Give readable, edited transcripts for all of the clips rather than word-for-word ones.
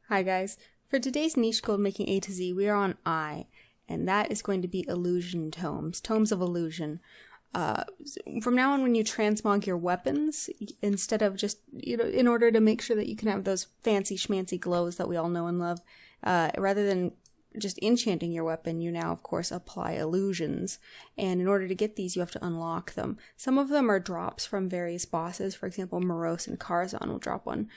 Hi guys, for today's niche gold making A to Z, we are on I, and that is going to be illusion tomes, tomes of illusion. From now on, when you transmog your weapons, instead of just, in order to make sure that you can have those fancy schmancy glows that we all know and love, rather than just enchanting your weapon, you now, of course, apply illusions. And in order to get these, you have to unlock them. Some of them are drops from various bosses. For example, Moros and Karazhan will drop one.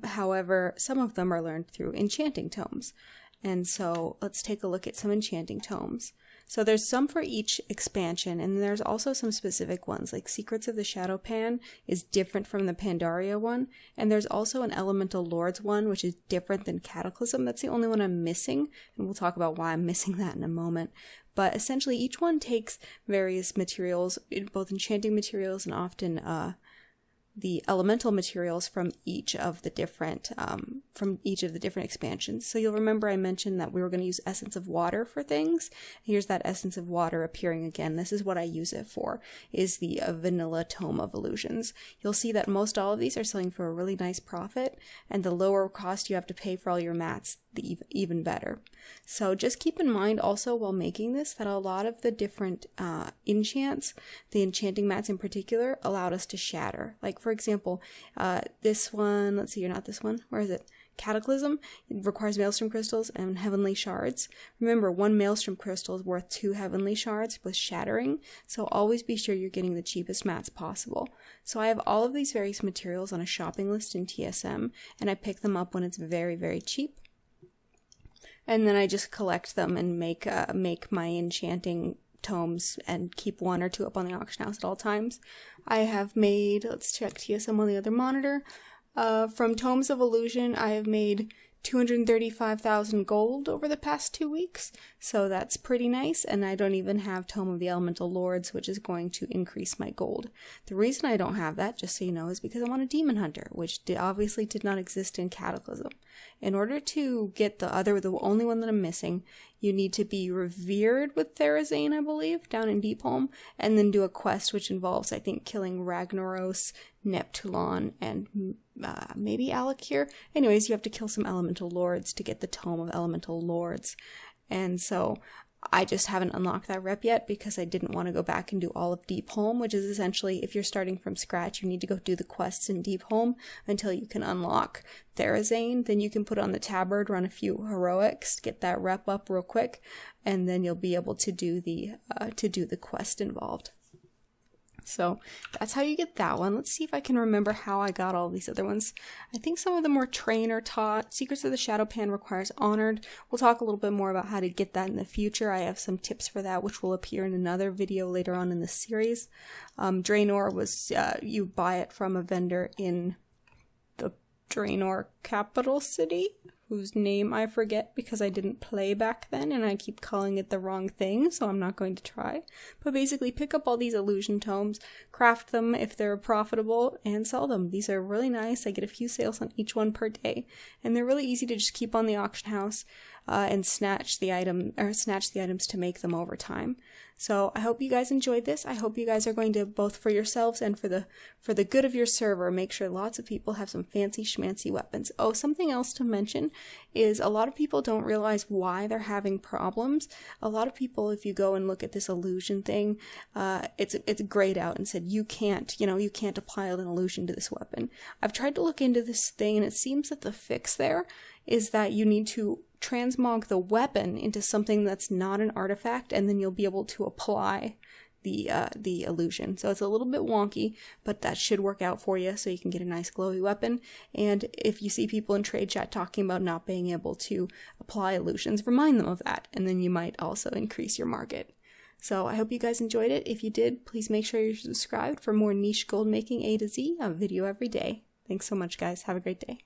However, some of them are learned through enchanting tomes. And so let's take a look at some enchanting tomes. So there's some for each expansion, and there's also some specific ones, like Secrets of the Shadowpan is different from the Pandaria one, and there's also an Elemental Lords one, which is different than Cataclysm. That's the only one I'm missing, and we'll talk about why I'm missing that in a moment. But essentially, each one takes various materials, both enchanting materials and often the elemental materials from each of the different expansions. So you'll remember I mentioned that we were going to use Essence of Water for things. Here's that Essence of Water appearing again. This is what I use it for, is the Vanilla Tome of Illusions. You'll see that most all of these are selling for a really nice profit, and the lower cost you have to pay for all your mats, the even better. So just keep in mind also while making this that a lot of the different enchants, the enchanting mats in particular, allowed us to shatter. Like for example, this one, let's see, you're not this one, where is it? Cataclysm, it requires Maelstrom Crystals and Heavenly Shards. Remember, one Maelstrom Crystal is worth 2 Heavenly Shards with shattering, so always be sure you're getting the cheapest mats possible. So I have all of these various materials on a shopping list in TSM, and I pick them up when it's very, very cheap. And then I just collect them and make my enchanting tomes and keep 1 or 2 up on the auction house at all times. I have made, let's check TSM on the other monitor. From Tomes of Illusion, I have made 235,000 gold over the past 2 weeks, so that's pretty nice, and I don't even have Tome of the Elemental Lords, which is going to increase my gold. The reason I don't have that, just so you know, is because I'm on a Demon Hunter, which obviously did not exist in Cataclysm. In order to get the only one that I'm missing, you need to be revered with Therazane, I believe, down in Deepholm, and then do a quest which involves, I think, killing Ragnaros, Neptulon, and maybe Alakir. Anyways, you have to kill some Elemental Lords to get the Tome of Elemental Lords. And so I just haven't unlocked that rep yet because I didn't want to go back and do all of Deepholm, which is essentially, if you're starting from scratch, you need to go do the quests in Deepholm until you can unlock Therazane. Then you can put on the tabard, run a few heroics, get that rep up real quick, and then you'll be able to do the quest involved. So that's how you get that one. Let's see if I can remember how I got all these other ones. I think some of them were trainer taught. Secrets of the Shadowpan requires Honored. We'll talk a little bit more about how to get that in the future. I have some tips for that, which will appear in another video later on in the series. Draenor was, you buy it from a vendor in the Draenor capital city, whose name I forget because I didn't play back then and I keep calling it the wrong thing, so I'm not going to try. But basically pick up all these illusion tomes, craft them if they're profitable, and sell them. These are really nice. I get a few sales on each one per day, and they're really easy to just keep on the auction house and snatch the items to make them over time. So I hope you guys enjoyed this. I hope you guys are going to, both for yourselves and for the good of your server, make sure lots of people have some fancy schmancy weapons. Oh, something else to mention is a lot of people don't realize why they're having problems. A lot of people, if you go and look at this illusion thing, it's grayed out and said you can't apply an illusion to this weapon. I've tried to look into this thing, and it seems that the fix there is that you need to transmog the weapon into something that's not an artifact, and then you'll be able to apply the illusion. So it's a little bit wonky, but that should work out for you so you can get a nice glowy weapon. And if you see people in trade chat talking about not being able to apply illusions, remind them of that, and then you might also increase your market. So I hope you guys enjoyed it. If you did, please make sure you're subscribed for more niche gold making A to Z, a video every day. Thanks so much, guys. Have a great day.